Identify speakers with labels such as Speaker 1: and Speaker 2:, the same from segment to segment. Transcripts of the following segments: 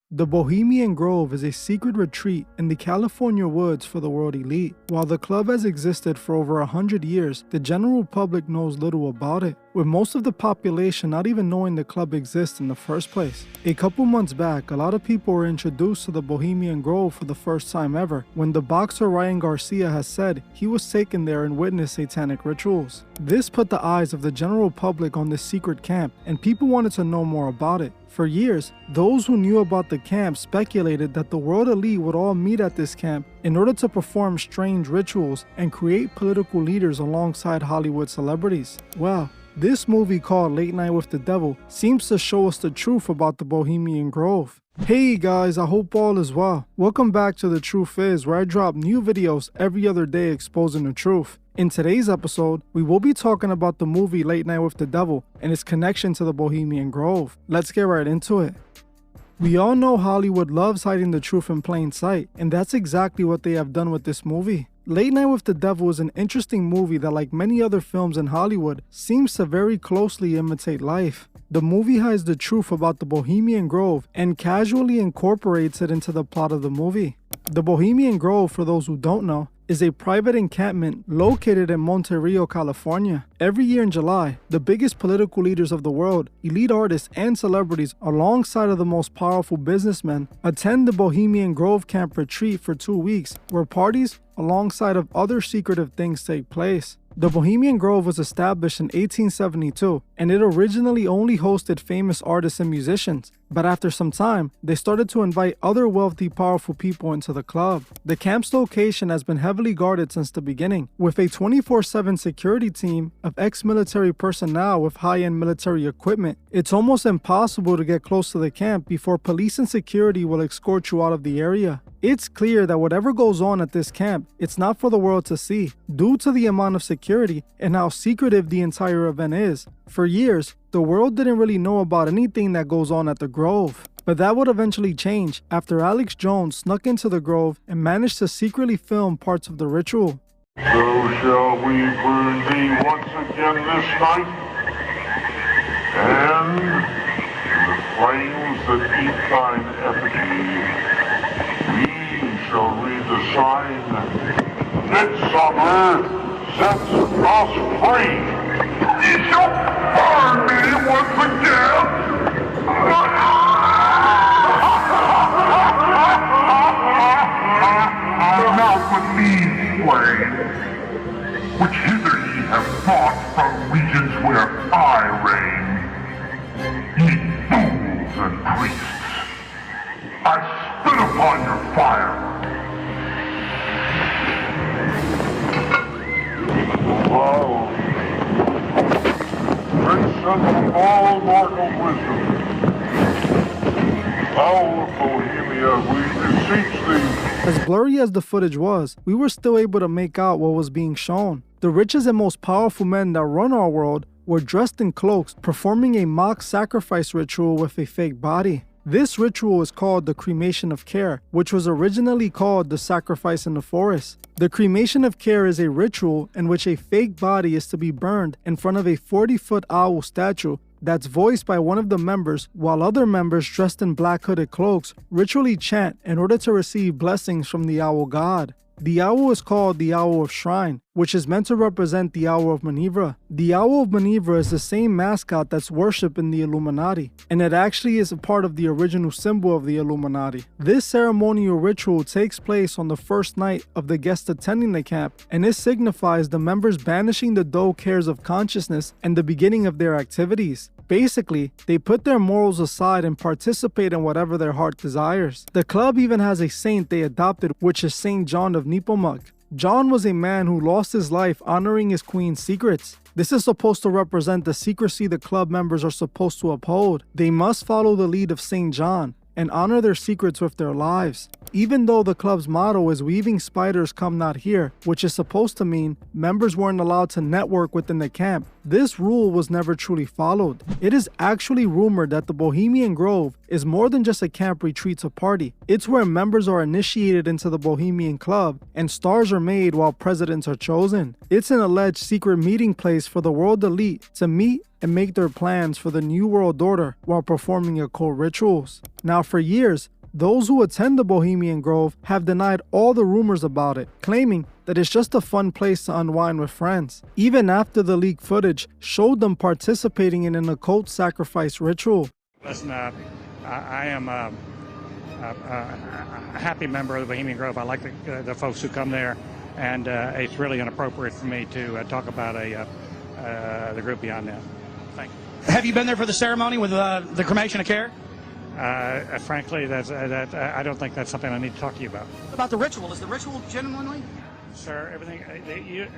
Speaker 1: The Bohemian Grove is a secret retreat in the California woods for the world elite. While the club has existed for over 100 years, the general public knows little about it, with most of the population not even knowing the club exists in the first place. A couple months back, a lot of people were introduced to the Bohemian Grove for the first time ever, when the boxer Ryan Garcia has said he was taken there and witnessed satanic rituals. This put the eyes of the general public on this secret camp, and people wanted to know more about it. For years, those who knew about the camp speculated that the world elite would all meet at this camp in order to perform strange rituals and create political leaders alongside Hollywood celebrities. Well, this movie called Late Night with the Devil seems to show us the truth about the Bohemian Grove. Hey guys, I hope all is well. Welcome back to The Truth Is, where I drop new videos every other day exposing the truth. In today's episode, we will be talking about the movie Late Night with the Devil and its connection to the Bohemian Grove. Let's get right into it. We all know Hollywood loves hiding the truth in plain sight, and that's exactly what they have done with this movie. Late Night with the Devil is an interesting movie that, like many other films in Hollywood, seems to very closely imitate life. The movie hides the truth about the Bohemian Grove and casually incorporates it into the plot of the movie. The Bohemian Grove, for those who don't know, is a private encampment located in Monte Rio, California. Every year in July, the biggest political leaders of the world, elite artists, and celebrities, alongside of the most powerful businessmen, attend the Bohemian Grove camp retreat for 2 weeks, where parties, alongside of other secretive things, take place. The Bohemian Grove was established in 1872, and it originally only hosted famous artists and musicians. But after some time, they started to invite other wealthy, powerful people into the club. The camp's location has been heavily guarded since the beginning, with a 24/7 security team of ex-military personnel with high-end military equipment. It's almost impossible to get close to the camp before police and security will escort you out of the area. It's clear that whatever goes on at this camp, it's not for the world to see, due to the amount of security and how secretive the entire event is. For years, the world didn't really know about anything that goes on at the Grove. But that would eventually change after Alex Jones snuck into the Grove and managed to secretly film parts of the ritual.
Speaker 2: So shall we burn thee once again this night, and the flames that eat thine effigy, we shall read the sign, Midsummer sets us free. You shall burn me once again. Now beneath flames, which hither ye have brought from regions where I reign, ye fools and priests, I spit upon your fire. Wow. Princess of all mortal wisdom, thou of Bohemia, we beseech thee.
Speaker 1: As blurry as the footage was, we were still able to make out what was being shown. The richest and most powerful men that run our world were dressed in cloaks, performing a mock sacrifice ritual with a fake body. This ritual is called the cremation of care, which was originally called the sacrifice in the forest. The cremation of care is a ritual in which a fake body is to be burned in front of a 40-foot owl statue that's voiced by one of the members, while other members dressed in black hooded cloaks ritually chant in order to receive blessings from the owl god. The owl is called the Owl of Shrine, which is meant to represent the Owl of Manivra. The Owl of Manivra is the same mascot that's worshipped in the Illuminati, and it actually is a part of the original symbol of the Illuminati. This ceremonial ritual takes place on the first night of the guests attending the camp, and it signifies the members banishing the dull cares of consciousness and the beginning of their activities. Basically, they put their morals aside and participate in whatever their heart desires. The club even has a saint they adopted, which is Saint John of Nepomuk. John was a man who lost his life honoring his queen's secrets. This is supposed to represent the secrecy the club members are supposed to uphold. They must follow the lead of Saint John and honor their secrets with their lives. Even though the club's motto is "Weaving spiders come not here," which is supposed to mean members weren't allowed to network within the camp, this rule was never truly followed. It is actually rumored that the Bohemian Grove is more than just a camp retreat to party. It's where members are initiated into the Bohemian Club and stars are made while presidents are chosen. It's an alleged secret meeting place for the world elite to meet and make their plans for the New World Order while performing occult rituals. Now, for years, Those who attend the Bohemian Grove have denied all the rumors about it, claiming that it's just a fun place to unwind with friends, even after the leaked footage showed them participating in an occult sacrifice ritual.
Speaker 3: Listen, I am a happy member of the Bohemian Grove. I like the folks who come there, and it's really inappropriate for me to talk about the group beyond that. Thank you.
Speaker 4: Have you been there for the ceremony with the cremation of care?
Speaker 3: Frankly, I don't think that's something I need to talk to you about.
Speaker 4: About the ritual. Is the ritual genuinely?
Speaker 3: Sir, everything.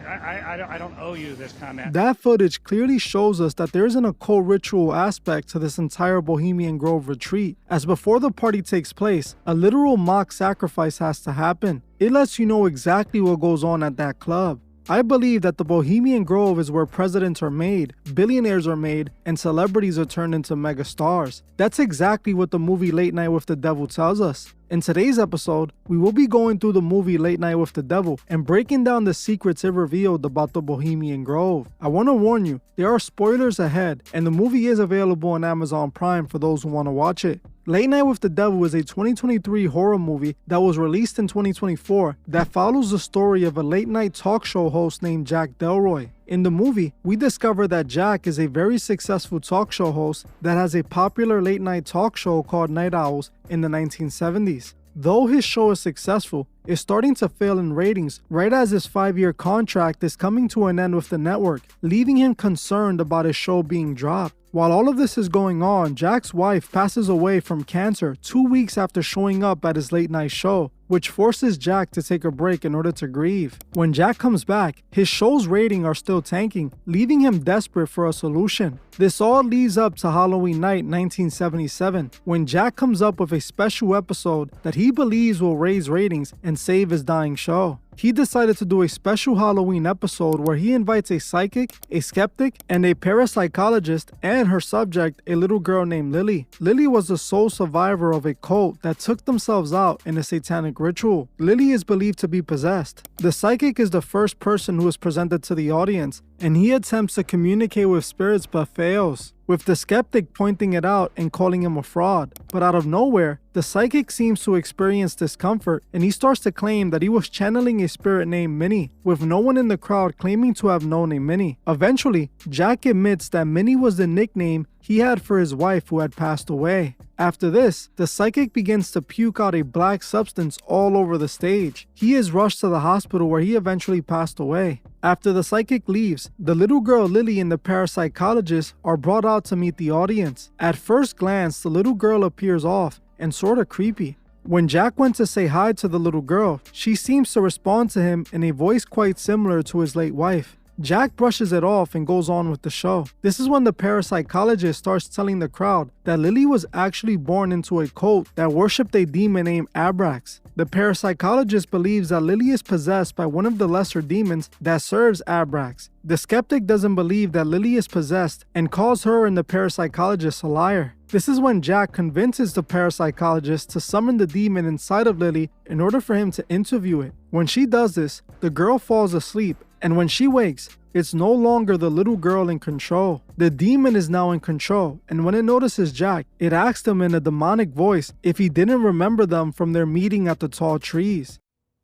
Speaker 3: I don't owe you this comment.
Speaker 1: That footage clearly shows us that there is an occult ritual aspect to this entire Bohemian Grove retreat, as before the party takes place, a literal mock sacrifice has to happen. It lets you know exactly what goes on at that club. I believe that the Bohemian Grove is where presidents are made, billionaires are made, and celebrities are turned into megastars. That's exactly what the movie Late Night with the Devil tells us. In today's episode, we will be going through the movie Late Night with the Devil and breaking down the secrets it revealed about the Bohemian Grove. I want to warn you, there are spoilers ahead, and the movie is available on Amazon Prime for those who want to watch it. Late Night with the Devil is a 2023 horror movie that was released in 2024 that follows the story of a late night talk show host named Jack Delroy. In the movie, we discover that Jack is a very successful talk show host that has a popular late night talk show called Night Owls in the 1970s. Though his show is successful, it's starting to fail in ratings right as his 5-year contract is coming to an end with the network, leaving him concerned about his show being dropped. While all of this is going on, Jack's wife passes away from cancer 2 weeks after showing up at his late night show, which forces Jack to take a break in order to grieve. When Jack comes back, his show's ratings are still tanking, leaving him desperate for a solution. This all leads up to Halloween night 1977, when Jack comes up with a special episode that he believes will raise ratings and save his dying show. He decided to do a special Halloween episode where he invites a psychic, a skeptic, and a parapsychologist, and her subject, a little girl named Lily. Lily was the sole survivor of a cult that took themselves out in a satanic ritual. Lily is believed to be possessed. The psychic is the first person who is presented to the audience, and he attempts to communicate with spirits but fails, with the skeptic pointing it out and calling him a fraud. But out of nowhere, the psychic seems to experience discomfort, and he starts to claim that he was channeling a spirit named Minnie, with no one in the crowd claiming to have known a Minnie. Eventually, Jack admits that Minnie was the nickname he had for his wife who had passed away. After this, the psychic begins to puke out a black substance all over the stage. He is rushed to the hospital where he eventually passed away. After the psychic leaves, the little girl Lily and the parapsychologist are brought out to meet the audience. At first glance, the little girl appears off and sorta creepy. When Jack went to say hi to the little girl, she seems to respond to him in a voice quite similar to his late wife. Jack brushes it off and goes on with the show. This is when the parapsychologist starts telling the crowd that Lily was actually born into a cult that worshipped a demon named Abrax. The parapsychologist believes that Lily is possessed by one of the lesser demons that serves Abrax. The skeptic doesn't believe that Lily is possessed and calls her and the parapsychologist a liar. This is when Jack convinces the parapsychologist to summon the demon inside of Lily in order for him to interview it. When she does this, the girl falls asleep, and when she wakes, it's no longer the little girl in control. The demon is now in control, and when it notices Jack, it asks him in a demonic voice if he didn't remember them from their meeting at the tall trees.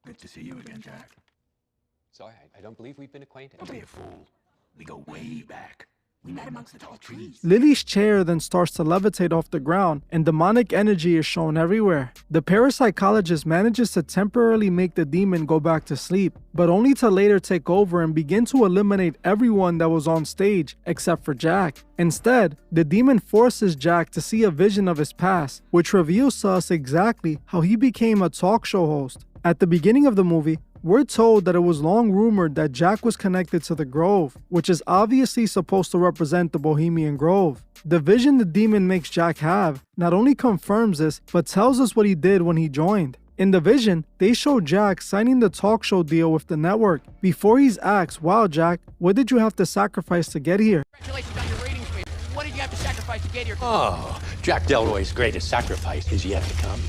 Speaker 5: Good to see you again, Jack.
Speaker 6: Sorry, I don't believe we've been acquainted.
Speaker 5: Don't be a fool. We go way back. We met amongst the tall trees.
Speaker 1: Lily's chair then starts to levitate off the ground, and demonic energy is shown everywhere. The parapsychologist manages to temporarily make the demon go back to sleep, but only to later take over and begin to eliminate everyone that was on stage except for Jack. Instead, the demon forces Jack to see a vision of his past, which reveals to us exactly how he became a talk show host. At the beginning of the movie, we're told that it was long rumored that Jack was connected to the Grove, which is obviously supposed to represent the Bohemian Grove. The vision the demon makes Jack have not only confirms this, but tells us what he did when he joined. In the vision, they show Jack signing the talk show deal with the network. Before he's asked, "Wow, Jack, what did you have to sacrifice to get here?"
Speaker 4: Congratulations on your ratings, Wade. What did you have to sacrifice to get here?
Speaker 6: Oh, Jack Delroy's greatest sacrifice is yet to come.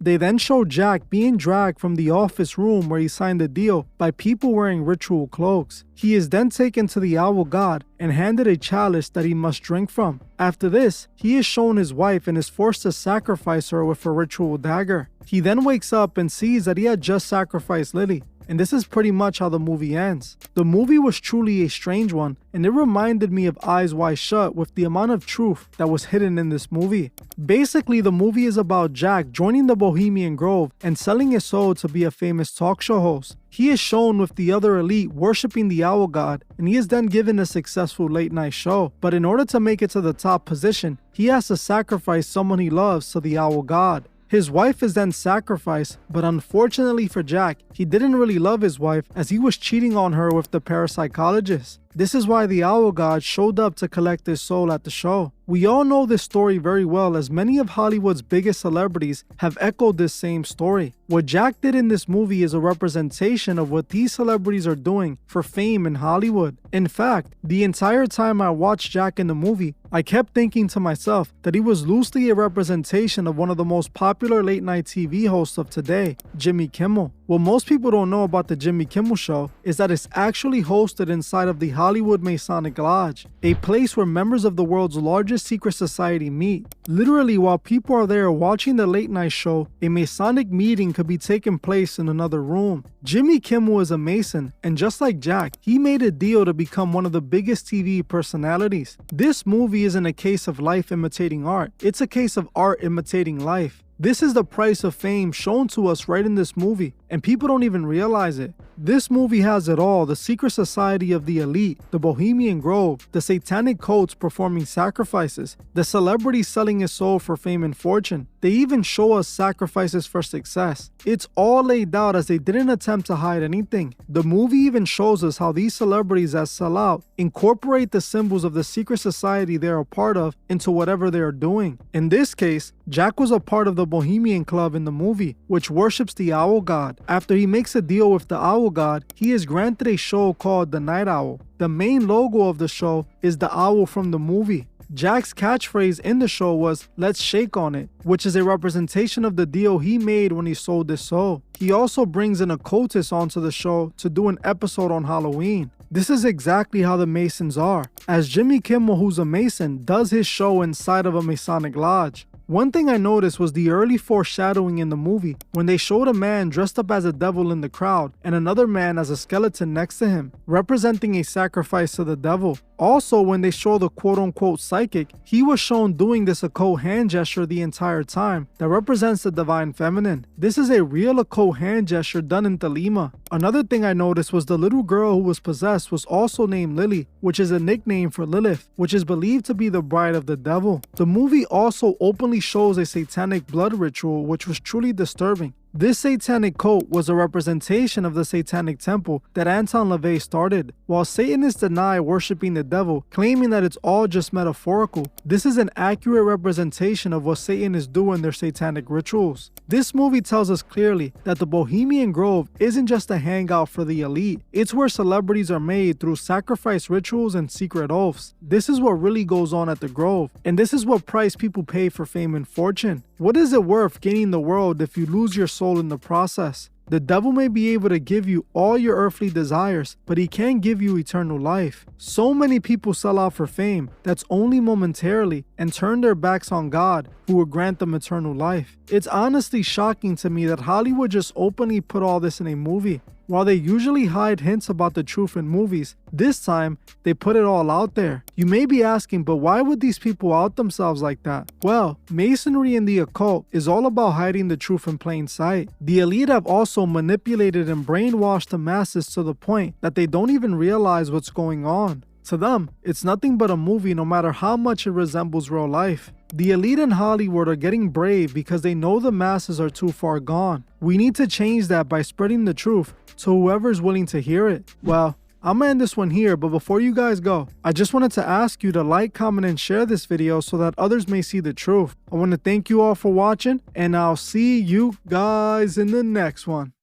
Speaker 1: They then show Jack being dragged from the office room where he signed the deal by people wearing ritual cloaks. He is then taken to the Owl God and handed a chalice that he must drink from. After this, he is shown his wife and is forced to sacrifice her with a ritual dagger. He then wakes up and sees that he had just sacrificed Lily. And this is pretty much how the movie ends. The movie was truly a strange one, and it reminded me of Eyes Wide Shut with the amount of truth that was hidden in this movie. Basically, the movie is about Jack joining the Bohemian Grove and selling his soul to be a famous talk show host. He is shown with the other elite worshipping the Owl God, and he is then given a successful late night show. But in order to make it to the top position, he has to sacrifice someone he loves to the Owl God. His wife is then sacrificed, but unfortunately for Jack, he didn't really love his wife as he was cheating on her with the parapsychologist. This is why the Owl God showed up to collect his soul at the show. We all know this story very well as many of Hollywood's biggest celebrities have echoed this same story. What Jack did in this movie is a representation of what these celebrities are doing for fame in Hollywood. In fact, the entire time I watched Jack in the movie, I kept thinking to myself that he was loosely a representation of one of the most popular late night TV hosts of today, Jimmy Kimmel. What most people don't know about the Jimmy Kimmel Show is that it's actually hosted inside of the Hollywood Masonic Lodge, a place where members of the world's largest secret society meet. Literally, while people are there watching the late night show, a Masonic meeting could be taking place in another room. Jimmy Kimmel is a Mason, and just like Jack, he made a deal to become one of the biggest TV personalities. This movie isn't a case of life imitating art, it's a case of art imitating life. This is the price of fame shown to us right in this movie, and people don't even realize it. This movie has it all: the secret society of the elite, the Bohemian Grove, the satanic cults performing sacrifices, the celebrity selling his soul for fame and fortune. They even show us sacrifices for success. It's all laid out as they didn't attempt to hide anything. The movie even shows us how these celebrities that sell out incorporate the symbols of the secret society they're a part of into whatever they are doing. In this case, Jack was a part of the Bohemian Club in the movie, which worships the Owl God. After he makes a deal with the Owl God, he is granted a show called the Night Owl. The main logo of the show is the owl from the movie. Jack's catchphrase in the show was, "Let's shake on it," which is a representation of the deal he made when he sold his soul. He also brings an occultist onto the show to do an episode on Halloween. This is exactly how the Masons are, as Jimmy Kimmel, who's a Mason, does his show inside of a Masonic lodge. One thing I noticed was the early foreshadowing in the movie when they showed a man dressed up as a devil in the crowd and another man as a skeleton next to him, representing a sacrifice to the devil. Also, when they show the quote-unquote psychic, he was shown doing this occult hand gesture the entire time that represents the divine feminine. This is a real occult hand gesture done in Thelema. Another thing I noticed was the little girl who was possessed was also named Lily, which is a nickname for Lilith, which is believed to be the bride of the devil. The movie also openly shows a satanic blood ritual, which was truly disturbing. This satanic cult was a representation of the satanic temple that Anton LaVey started. While Satanists deny worshipping the devil, claiming that it's all just metaphorical, this is an accurate representation of what Satanists do in their satanic rituals. This movie tells us clearly that the Bohemian Grove isn't just a hangout for the elite, it's where celebrities are made through sacrifice rituals and secret oaths. This is what really goes on at the Grove, and this is what price people pay for fame and fortune. What is it worth gaining the world if you lose your soul in the process? The devil may be able to give you all your earthly desires, but he can't give you eternal life. So many people sell out for fame that's only momentarily and turn their backs on God, who will grant them eternal life. It's honestly shocking to me that Hollywood just openly put all this in a movie. While they usually hide hints about the truth in movies, this time they put it all out there. You may be asking, but why would these people out themselves like that? Well, Masonry and the occult is all about hiding the truth in plain sight. The elite have also manipulated and brainwashed the masses to the point that they don't even realize what's going on. To them, it's nothing but a movie no matter how much it resembles real life. The elite in Hollywood are getting brave because they know the masses are too far gone. We need to change that by spreading the truth to whoever's willing to hear it. Well, I'm gonna end this one here, but before you guys go, I just wanted to ask you to like, comment, and share this video so that others may see the truth. I want to thank you all for watching, and I'll see you guys in the next one.